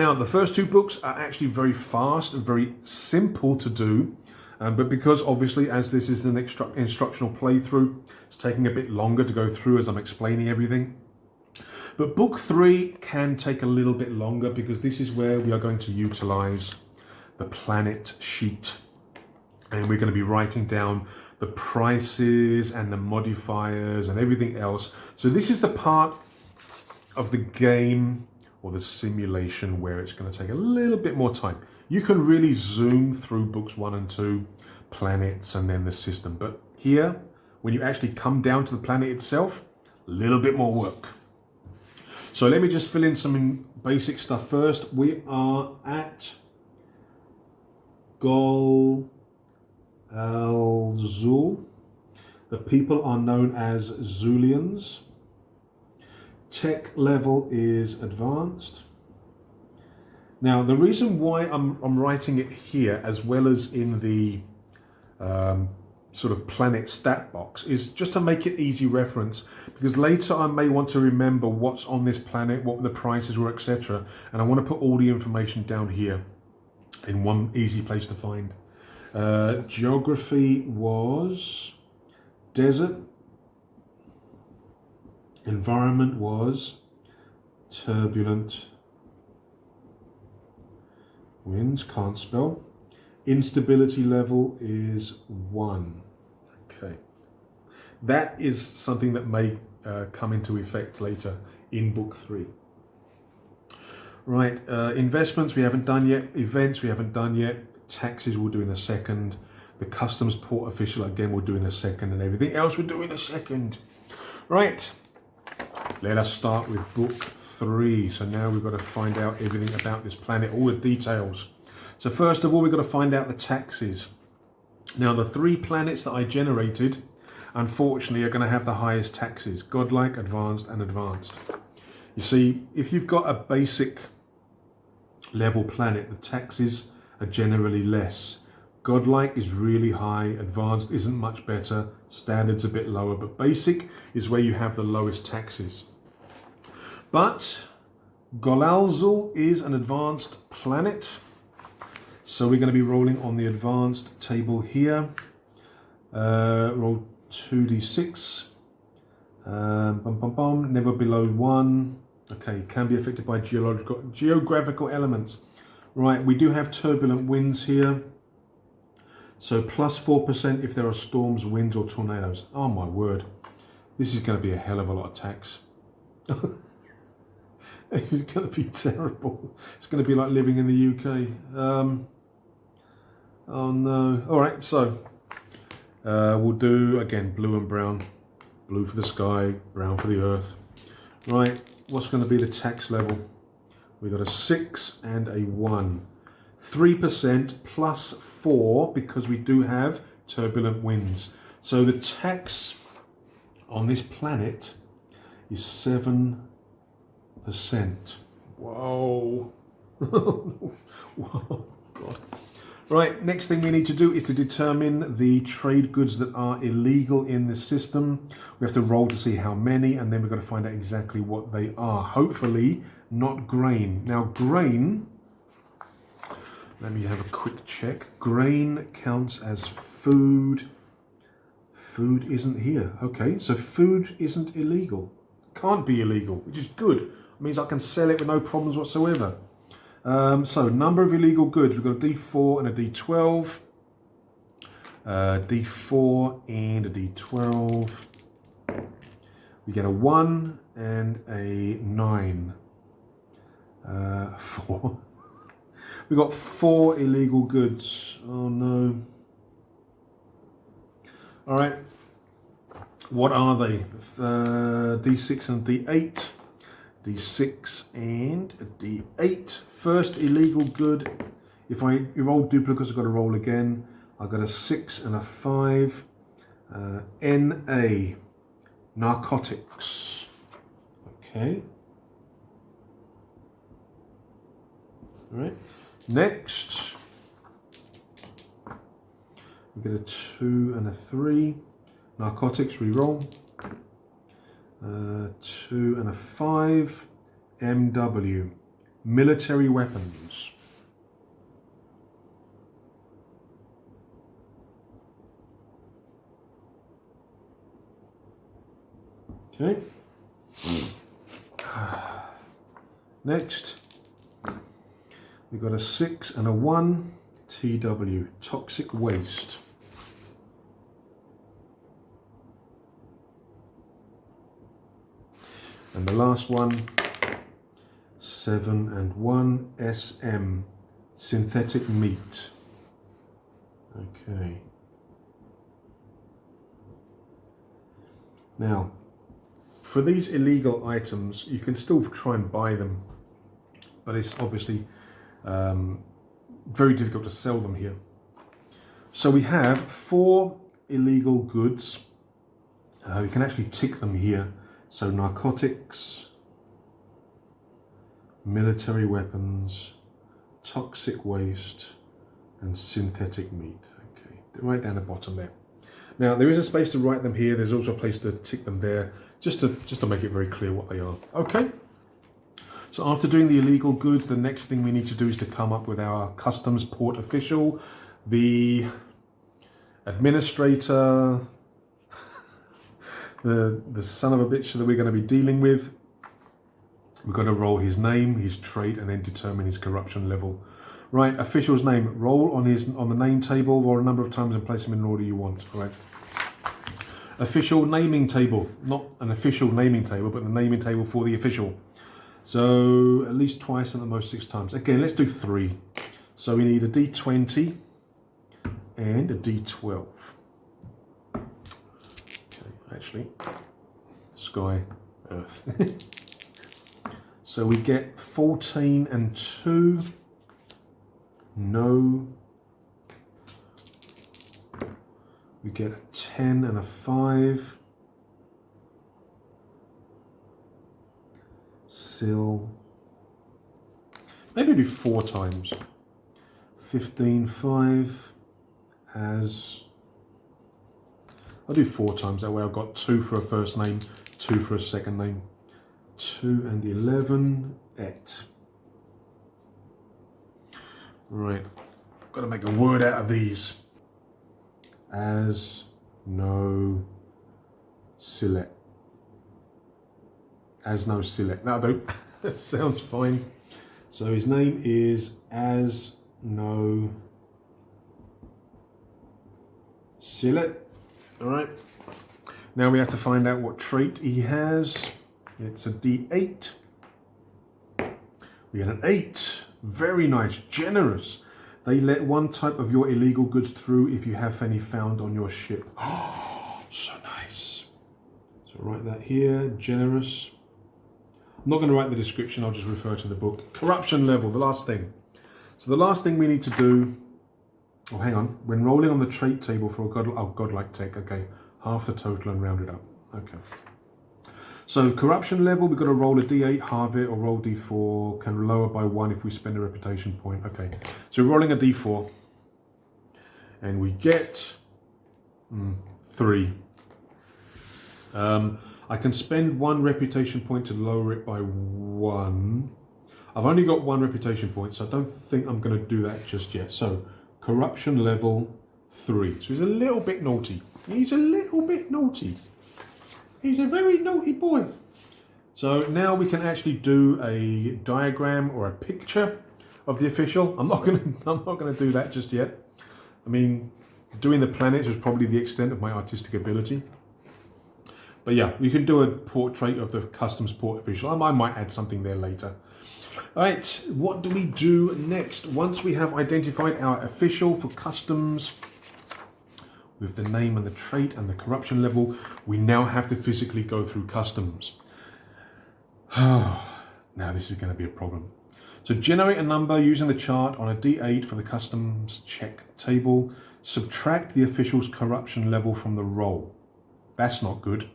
Now, the first two books are actually very fast and very simple to do, but because obviously as this is an instructional playthrough, it's taking a bit longer to go through as I'm explaining everything. But book 3 can take a little bit longer because this is where we are going to utilize the planet sheet. And we're going to be writing down the prices and the modifiers and everything else. So this is the part of the game or the simulation where it's going to take a little bit more time. You can really zoom through books 1 and 2, planets and then the system. But here, when you actually come down to the planet itself, a little bit more work. So let me just fill in some basic stuff first. We are at Gol Al-Zul. The people are known as Zulians. Tech level is advanced. Now, the reason why I'm writing it here as well as in the sort of planet stat box is just to make it easy reference, because later I may want to remember what's on this planet, what the prices were, etc. And I want to put all the information down here in one easy place to find. Geography was desert. Environment was turbulent winds, can't spell. Instability level is 1. Okay. That is something that may come into effect later in book 3. Right, investments we haven't done yet. Events we haven't done yet. Taxes we'll do in a second. The customs port official again we'll do in a second, and everything else we'll do in a second. Right, let us start with book 3. So now we've got to find out everything about this planet, all the details. So first of all, we've got to find out the taxes. Now, the 3 planets that I generated, unfortunately, are going to have the highest taxes: godlike, advanced, and advanced. You see, if you've got a basic level planet, the taxes are generally less. Godlike is really high, advanced isn't much better, standard's a bit lower, but basic is where you have the lowest taxes. But Golalzul is an advanced planet. So we're going to be rolling on the advanced table here. Roll 2d6. Never below 1. Okay, can be affected by geographical elements. Right, we do have turbulent winds here. So plus 4% if there are storms, winds or tornadoes. Oh my word. This is going to be a hell of a lot of tax. This is going to be terrible. It's going to be like living in the UK. Oh no. All right, so we'll do, again, blue and brown. Blue for the sky, brown for the earth. Right, what's going to be the tax level? We've got a 6 and a 1. 3% plus 4 because we do have turbulent winds. So the tax on this planet is 7%. Whoa. Whoa, God. Right, next thing we need to do is to determine the trade goods that are illegal in the system. We have to roll to see how many, and then we've got to find out exactly what they are. Hopefully not grain. Now grain, let me have a quick check. Grain counts as food. Food isn't here. Okay, so food isn't illegal. Can't be illegal, which is good. It means I can sell it with no problems whatsoever. So number of illegal goods, we've got a D4 and a D12. D4 and a D12. We get a 1 and a 9. 4. We got 4 illegal goods. Oh no. All right. What are they? D6 and D8. D6 and a D8. First illegal good. If I roll duplicates, I've got to roll again. I've got a 6 and a 5. NA. Narcotics. Okay. All right. Next, we get a 2 and a 3. Narcotics, reroll. 2 and a 5. MW. military weapons. Okay. Next, we've got a 6 and a 1, TW, toxic waste. And the last one, 7 and 1, SM, synthetic meat. Okay. Now, for these illegal items, you can still try and buy them, but it's obviously very difficult to sell them here. So we have 4 illegal goods. We can actually tick them here. So narcotics, military weapons, toxic waste, and synthetic meat. Okay, right down the bottom there. Now there is a space to write them here. There's also a place to tick them there, just to make it very clear what they are. Okay. So after doing the illegal goods, the next thing we need to do is to come up with our customs port official, the administrator, the son of a bitch that we're going to be dealing with. We've got to roll his name, his trait, and then determine his corruption level. Right, official's name. Roll on the name table, roll a number of times and place them in the order you want. All right. Official naming table, not an official naming table, but the naming table for the official. So at least twice and at most 6 times. Again, let's do 3. So we need a D20 and a D12. Okay, actually, sky, earth. So we get 14 and 2. No. We get a 10 and a 5. Sill. Maybe do 4 times. 15, 5. As. I'll do 4 times. That way I've got 2 for a first name, 2 for a second name. 2 and 11. Et. Right. Got to make a word out of these. As. No. Select. As no select. That'll do. That sounds fine. So his name is As No Select. Alright. Now we have to find out what trait he has. It's a D8. We get an 8. Very nice. Generous. They let one type of your illegal goods through if you have any found on your ship. Oh, so nice. So write that here. Generous. I'm not going to write the description, I'll just refer to the book. Corruption level, the last thing. So the last thing we need to do, oh hang on, when rolling on the trait table for a godlike tech, okay, half the total and round it up, okay. So corruption level, we've got to roll a D8, halve it, or roll D4, can lower by 1 if we spend a reputation point, okay. So we're rolling a D4, and we get 3. I can spend 1 reputation point to lower it by 1. I've only got 1 reputation point, so I don't think I'm going to do that just yet. So, corruption level 3. So he's a little bit naughty. He's a little bit naughty. He's a very naughty boy. So now we can actually do a diagram or a picture of the official. I'm not going to do that just yet. I mean, doing the planets was probably the extent of my artistic ability. But yeah, we can do a portrait of the customs port official. I might add something there later. All right, what do we do next? Once we have identified our official for customs with the name and the trait and the corruption level, we now have to physically go through customs. Now this is going to be a problem. So generate a number using the chart on a D8 for the customs check table. Subtract the official's corruption level from the roll. That's not good.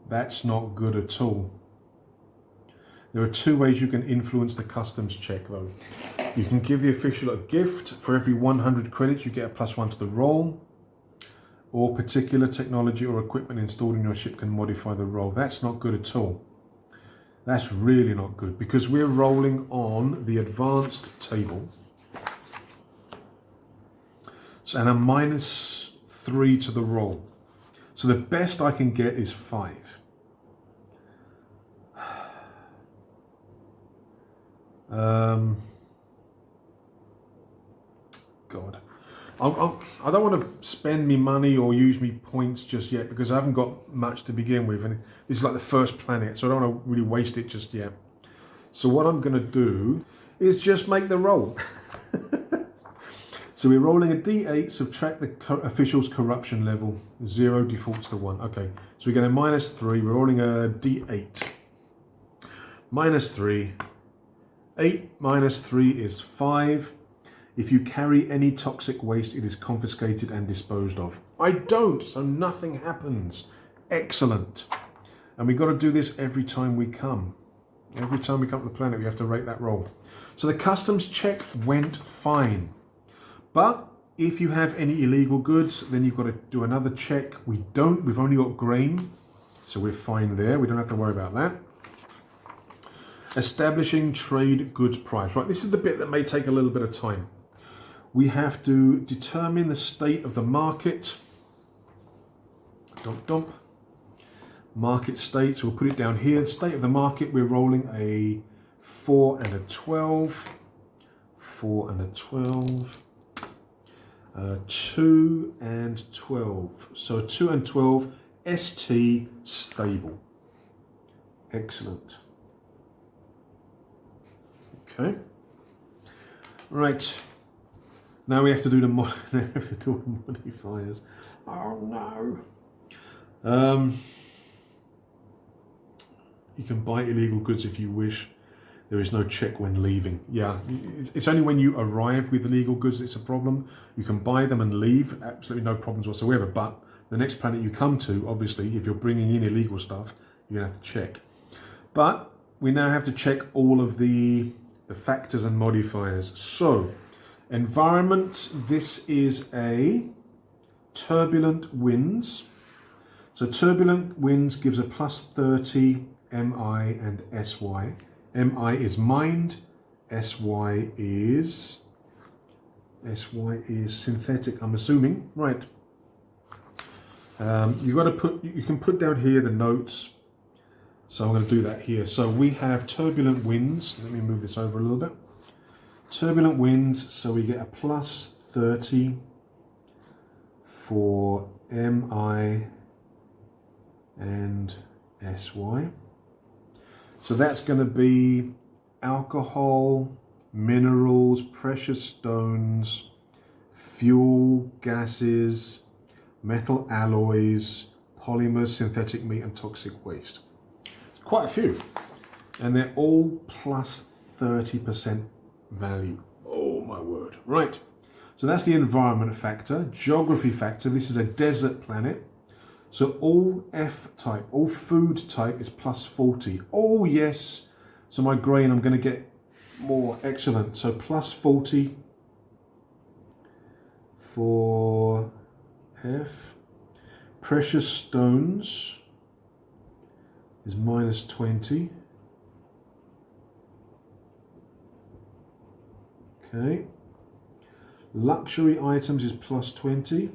That's not good at all. There are 2 ways you can influence the customs check though. You can give the official a gift. For every 100 credits you get a +1 to the roll. Or particular technology or equipment installed in your ship can modify the roll. That's not good at all. That's really not good because we're rolling on the advanced table. So, and a -3 to the roll. So the best I can get is 5. God. I don't want to spend me money or use me points just yet because I haven't got much to begin with, and this is like the first planet, so I don't want to really waste it just yet. So what I'm going to do is just make the roll. So we're rolling a D8, subtract the official's corruption level. 0 defaults to 1. Okay, so we get a -3. We're rolling a D8. -3. 8 minus 3 is 5. If you carry any toxic waste, it is confiscated and disposed of. I don't, so nothing happens. Excellent. And we've got to do this every time we come. Every time we come to the planet, we have to rate that roll. So the customs check went fine. But if you have any illegal goods, then you've got to do another check. We don't, we've only got grain, so we're fine there. We don't have to worry about that. Establishing trade goods price. Right, this is the bit that may take a little bit of time. We have to determine the state of the market. Dump, dump. Market state, so we'll put it down here. The state of the market, we're rolling a 4 and a 12. 4 and a 12. 2 and 12. So 2 and 12, ST stable. Excellent. Okay. Right. Now we have to do the modifiers. Oh no. You can buy illegal goods if you wish. There is no check when leaving. Yeah, it's only when you arrive with illegal goods it's a problem. You can buy them and leave, absolutely no problems whatsoever. But the next planet you come to, obviously, if you're bringing in illegal stuff, you're gonna have to check. But we now have to check all of the factors and modifiers. So, environment, this is a turbulent winds. So turbulent winds gives a +30 MI and SY. MI is mind, SY is synthetic, I'm assuming. Right. You can put down here the notes. So I'm going to do that here. So we have turbulent winds. Let me move this over a little bit. Turbulent winds, so we get a +30 for MI and SY. So that's going to be alcohol, minerals, precious stones, fuel, gases, metal alloys, polymers, synthetic meat, and toxic waste. Quite a few. And they're all +30% value. Oh my word. Right. So that's the environment factor. Geography factor. This is a desert planet. So all F type, all food type is +40. Oh yes. So my grain, I'm going to get more. Excellent. So +40 for F. Precious stones is -20. Okay. Luxury items is +20.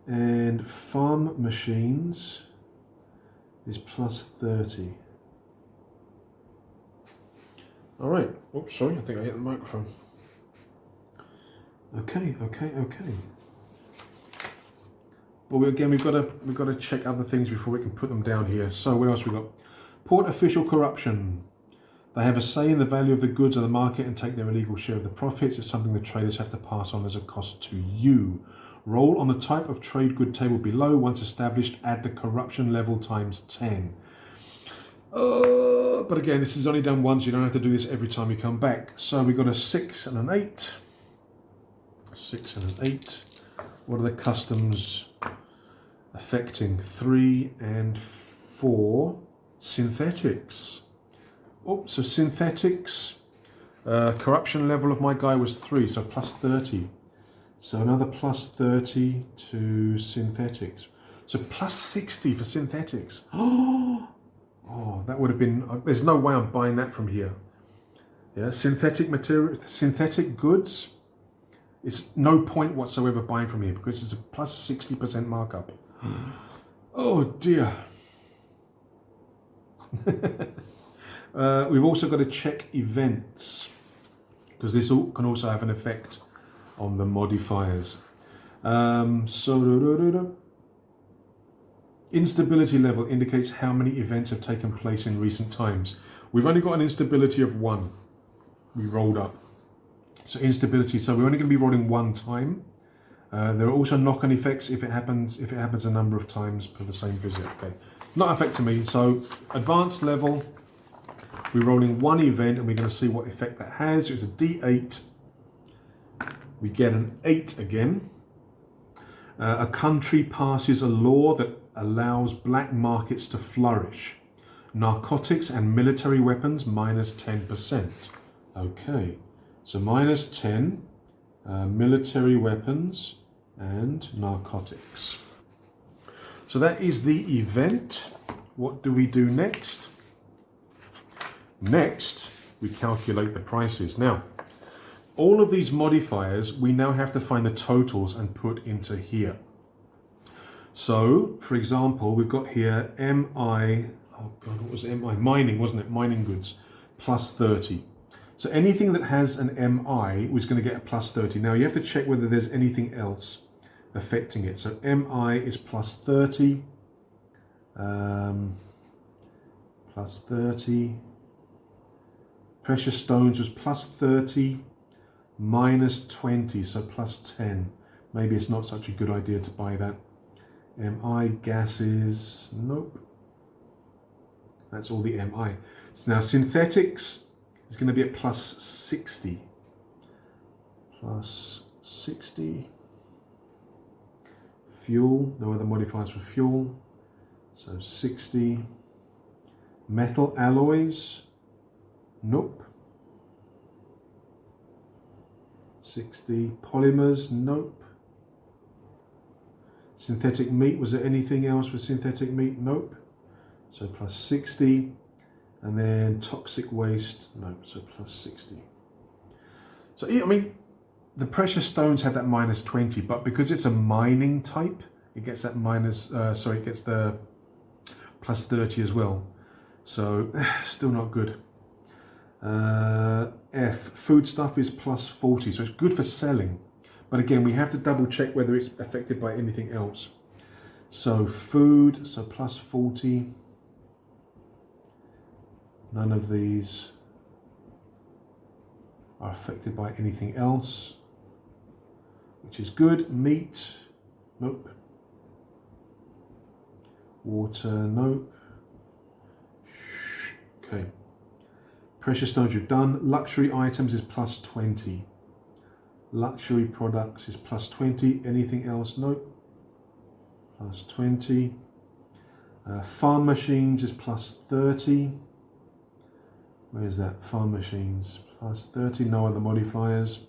And farm machines is +30. All right. Oops, sorry, I think I hit the microphone. Okay. But we've got to check other things before we can put them down here. So what else we got? Port official corruption. They have a say in the value of the goods of the market and take their illegal share of the profits. It's something the traders have to pass on as a cost to you. Roll on the type of trade good table below. Once established, add the corruption level ×10. But again, this is only done once. You don't have to do this every time you come back. So we've got a 6 and an 8. 6 and an 8. What are the customs affecting? 3 and 4. Synthetics. Oh, so synthetics. Corruption level of my guy was 3, so +30. So another +30 to synthetics. So plus 60 for synthetics. Oh, that would have been, there's no way I'm buying that from here. Yeah, synthetic material, synthetic goods, it's no point whatsoever buying from here because it's a plus 60% markup. Oh dear. We've also got to check events because this can also have an effect on the modifiers. Instability level indicates how many events have taken place in recent times. We've only got an instability of 1. We rolled up. So instability, so we're only going to be rolling 1 time. There are also knock-on effects if it happens a number of times per the same visit. Okay, not affecting me. So advanced level, we're rolling 1 event and we're going to see what effect that has. It's a D8. We get an 8 again. A country passes a law that allows black markets to flourish. Narcotics and military weapons minus 10%. Okay, so minus 10, military weapons and narcotics. So that is the event. What do we do next? Next, we calculate the prices. Now, all of these modifiers, we now have to find the totals and put into here. So, for example, we've got here MI, oh God, what was MI? Mining, wasn't it? Mining goods, plus 30. So anything that has an MI was going to get a plus 30. Now you have to check whether there's anything else affecting it. So MI is plus 30. Plus 30. Precious stones was plus 30. Minus 20, so plus 10. Maybe it's not such a good idea to buy that. MI gases, nope. That's all the MI. So now synthetics is going to be at plus 60. Plus 60. Fuel, no other modifiers for fuel. So 60. Metal alloys, nope. 60. Polymers, nope. Synthetic meat, was there anything else for synthetic meat? Nope. So plus 60. And then toxic waste, nope, so plus 60. So, I mean, the precious stones had that minus 20, but because it's a mining type, it gets that it gets the plus 30 as well. So, still not good. F, food stuff is plus 40, so it's good for selling. But again, we have to double check whether it's affected by anything else. So food, so plus 40. None of these are affected by anything else, which is good. Meat, nope. Water, nope. Okay. Precious stones you've done. Luxury items is plus 20. Luxury products is plus 20. Anything else? Nope. Plus 20. Farm machines is plus 30. Where's that? Farm machines, plus 30. No other modifiers.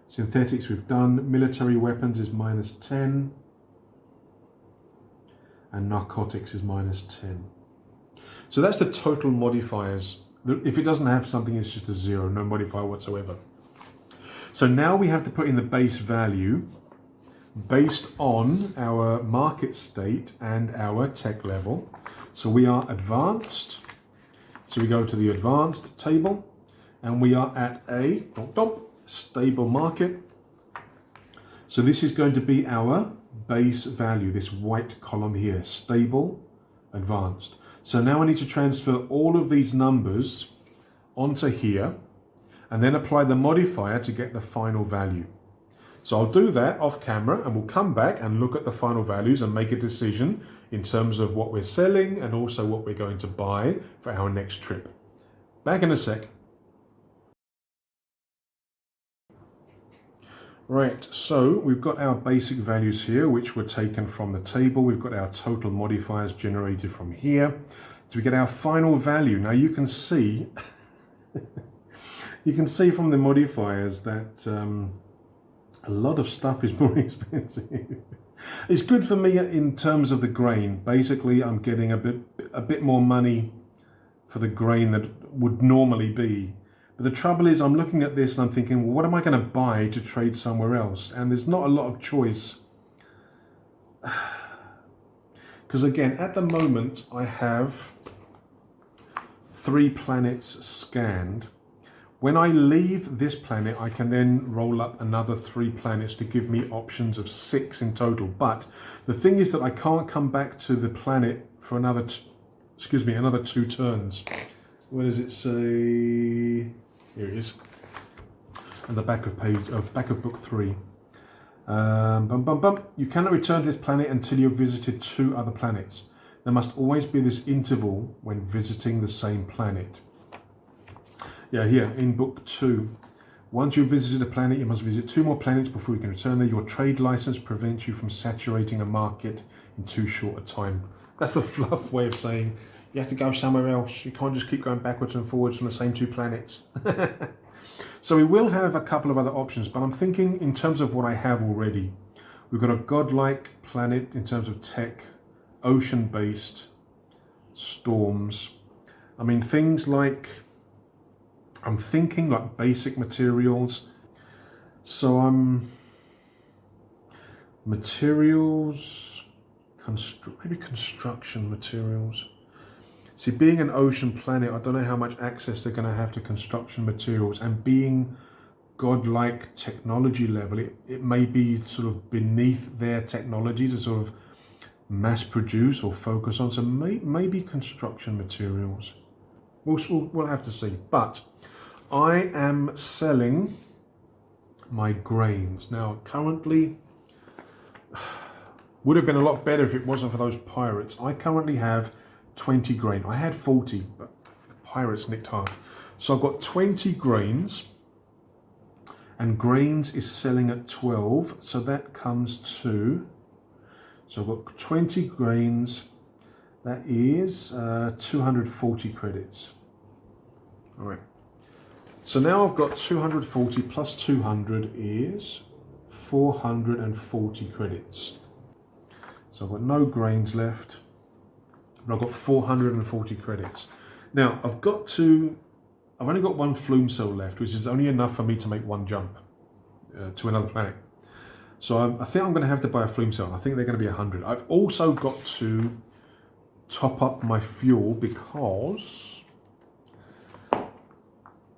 Synthetics we've done. Military weapons is minus 10. And narcotics is minus 10. So that's the total modifiers. If it doesn't have something, it's just a 0, no modifier whatsoever. So now we have to put in the base value based on our market state and our tech level. So we are advanced. So we go to the advanced table and we are at a stable market. So this is going to be our base value, this white column here, stable, advanced. So now I need to transfer all of these numbers onto here and then apply the modifier to get the final value. So I'll do that off camera and we'll come back and look at the final values and make a decision in terms of what we're selling and also what we're going to buy for our next trip. Back in a sec. Right, so we've got our basic values here, which were taken from the table. We've got our total modifiers generated from here. So we get our final value. Now you can see, you can see from the modifiers that a lot of stuff is more expensive. It's good for me in terms of the grain. Basically, I'm getting a bit more money for the grain that would normally be. But the trouble is, I'm looking at this and I'm thinking, well, what am I going to buy to trade somewhere else? And there's not a lot of choice. Because again, at the moment, I have 3 planets scanned. When I leave this planet, I can then roll up another 3 planets to give me options of 6 in total. But the thing is that I can't come back to the planet for another 2 turns. Where does it say? Here it is. At the back of book 3. You cannot return to this planet until you've visited 2 other planets. There must always be this interval when visiting the same planet. Yeah, here in book 2. Once you've visited a planet, you must visit 2 more planets before you can return there. Your trade license prevents you from saturating a market in too short a time. That's the fluff way of saying you have to go somewhere else. You can't just keep going backwards and forwards from the same 2 planets. So we will have a couple of other options, but I'm thinking in terms of what I have already. We've got a godlike planet in terms of tech, ocean-based, storms. I mean, things like, I'm thinking like basic materials. So materials, maybe construction materials. See, being an ocean planet, I don't know how much access they're going to have to construction materials, and being godlike technology level, it may be sort of beneath their technology to sort of mass produce or focus on. So maybe construction materials. We'll have to see. But I am selling my grains. Now, currently, would have been a lot better if it wasn't for those pirates. I currently have 20 grain. I had 40, but the pirates nicked half. So I've got 20 grains, and grains is selling at 12. So that comes to, so I've got 20 grains. That is 240 credits. All right. So now I've got 240 plus 200 is 440 credits. So I've got no grains left, but I've got 440 credits. Now I've only got 1 flume cell left, which is only enough for me to make 1 jump to another planet. So I think I'm going to have to buy a flume cell. I think they're going to be 100. I've also got to top up my fuel because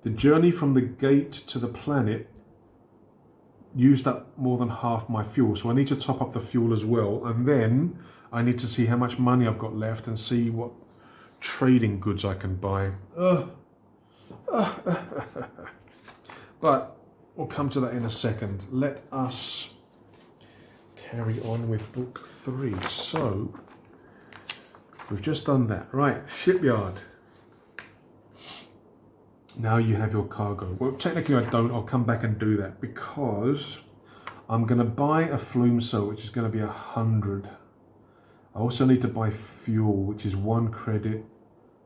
the journey from the gate to the planet used up more than half my fuel. So I need to top up the fuel as well. And then I need to see how much money I've got left and see what trading goods I can buy. But we'll come to that in a second. Let us carry on with book 3. So we've just done that. Right, shipyard. Now you have your cargo. Well, technically I don't. I'll come back and do that because I'm going to buy a flume cell, which is going to be 100. I also need to buy fuel, which is 1 credit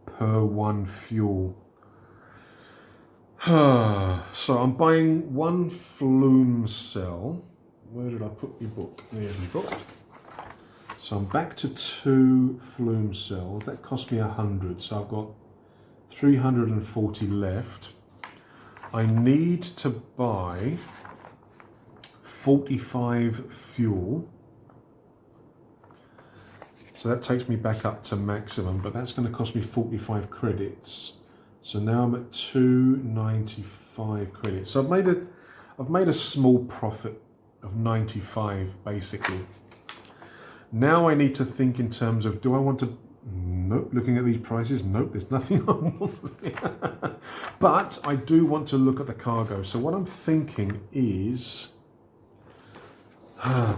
per 1 fuel. So I'm buying 1 flume cell. Where did I put your book? There's your book. So I'm back to 2 flume cells. That cost me 100. So I've got 340 left. I need to buy 45 fuel. So that takes me back up to maximum, but that's going to cost me 45 credits. So now I'm at 295 credits. So I've made a small profit of 95 basically. Now I need to think in terms of, do I want to, nope, looking at these prices, nope, there's nothing I want. But I do want to look at the cargo. So what I'm thinking is,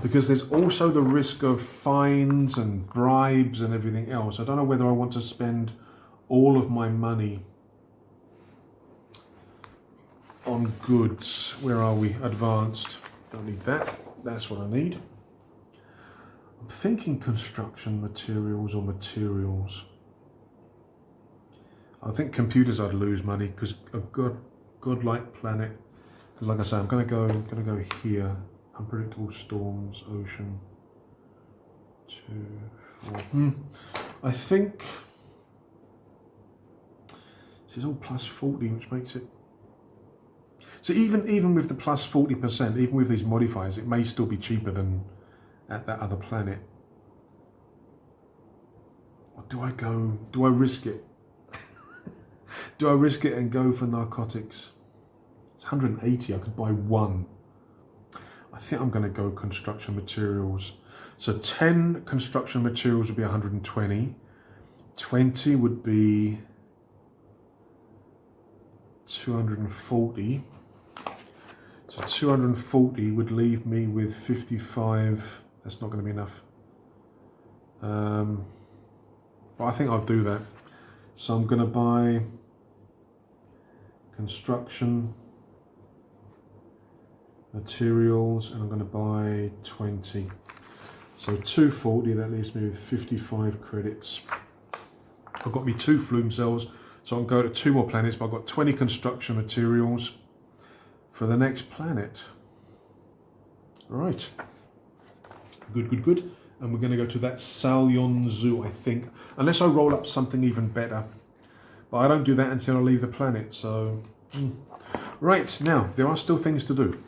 because there's also the risk of fines and bribes and everything else. I don't know whether I want to spend all of my money on goods. Where are we? Advanced. Don't need that. That's what I need. I'm thinking construction materials or materials. I think computers I'd lose money because a godlike planet. Because like I say, I'm gonna go here. Unpredictable storms, ocean. 2, 4. I think this is all plus 40, which makes it. So even with the plus 40%, even with these modifiers, it may still be cheaper than at that other planet. Or do I risk it? Do I risk it and go for narcotics? It's 180, I could buy one. I think I'm going to go construction materials. So 10 construction materials would be 120. 20 would be 240. So 240 would leave me with 55. That's not going to be enough. But I think I'll do that. So I'm going to buy construction materials and I'm going to buy 20. So 240, that leaves me with 55 credits. I've got me 2 flume cells, so I'll go to 2 more planets, but I've got 20 construction materials for the next planet. Right. Good. And we're going to go to that Salyon Zoo, I think. Unless I roll up something even better. But I don't do that until I leave the planet, so... Right, now, there are still things to do.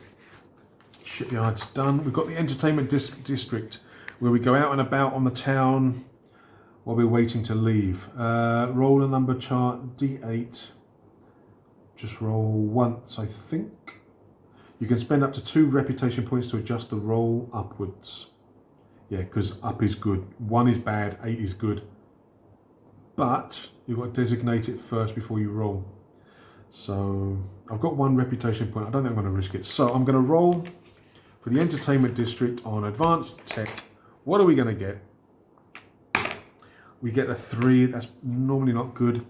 Shipyard's done. We've got the entertainment district, where we go out and about on the town while we're waiting to leave. Roll a number chart, D8. Just roll once, I think. You can spend up to 2 reputation points to adjust the roll upwards. Yeah, because up is good. 1 is bad, 8 is good. But you've got to designate it first before you roll. So I've got 1 reputation point. I don't think I'm going to risk it. So I'm going to roll for the entertainment district on advanced tech. What are we going to get? We get a 3. That's normally not good.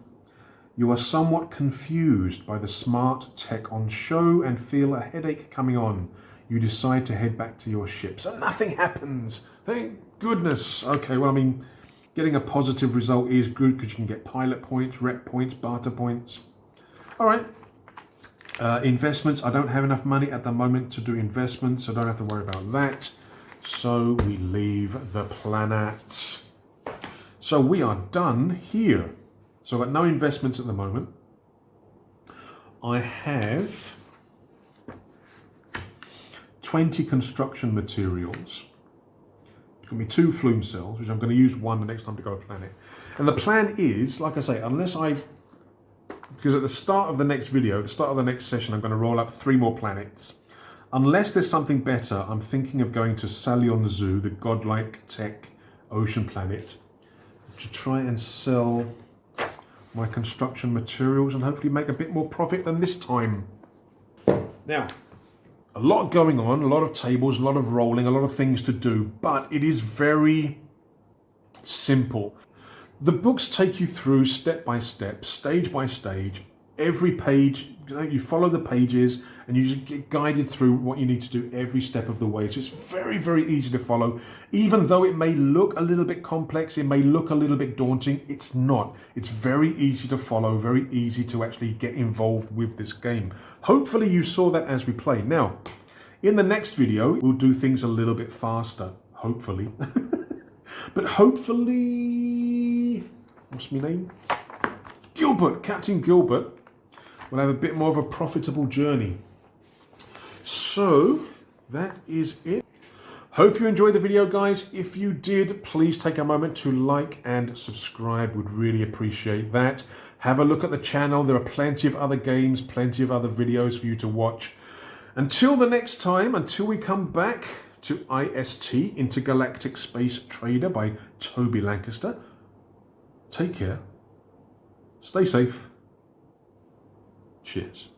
You are somewhat confused by the smart tech on show and feel a headache coming on. You decide to head back to your ship. So nothing happens. Thank goodness. Okay, well, I mean, getting a positive result is good because you can get pilot points, rep points, barter points. All right. Investments. I don't have enough money at the moment to do investments, so I don't have to worry about that. So we leave the planet. So we are done here. So I've got no investments at the moment. I have 20 construction materials. It's going to be 2 flume cells, which I'm going to use 1 the next time to go to a planet. And the plan is, like I say, because at the start of the next video, the start of the next session, I'm going to roll up 3 more planets. Unless there's something better, I'm thinking of going to Salyon Zoo, the godlike tech ocean planet, to try and sell my construction materials and hopefully make a bit more profit than this time. Now, a lot going on, a lot of tables, a lot of rolling, a lot of things to do, but it is very simple. The books take you through step by step, stage by stage, every page. You follow the pages and you just get guided through what you need to do every step of the way. So it's very, very easy to follow. Even though it may look a little bit complex, it may look a little bit daunting, it's not. It's very easy to follow, very easy to actually get involved with this game. Hopefully you saw that as we played. Now, in the next video, we'll do things a little bit faster, hopefully. But hopefully, what's my name? Gilbert, Captain Gilbert. We'll have a bit more of a profitable journey. So that is it. Hope you enjoyed the video, guys. If you did, please take a moment to like and subscribe. Would really appreciate that. Have a look at the channel. There are plenty of other games, plenty of other videos for you to watch. Until the next time, until we come back to IST, Intergalactic Space Trader by Toby Lancaster. Take care. Stay safe. Cheers.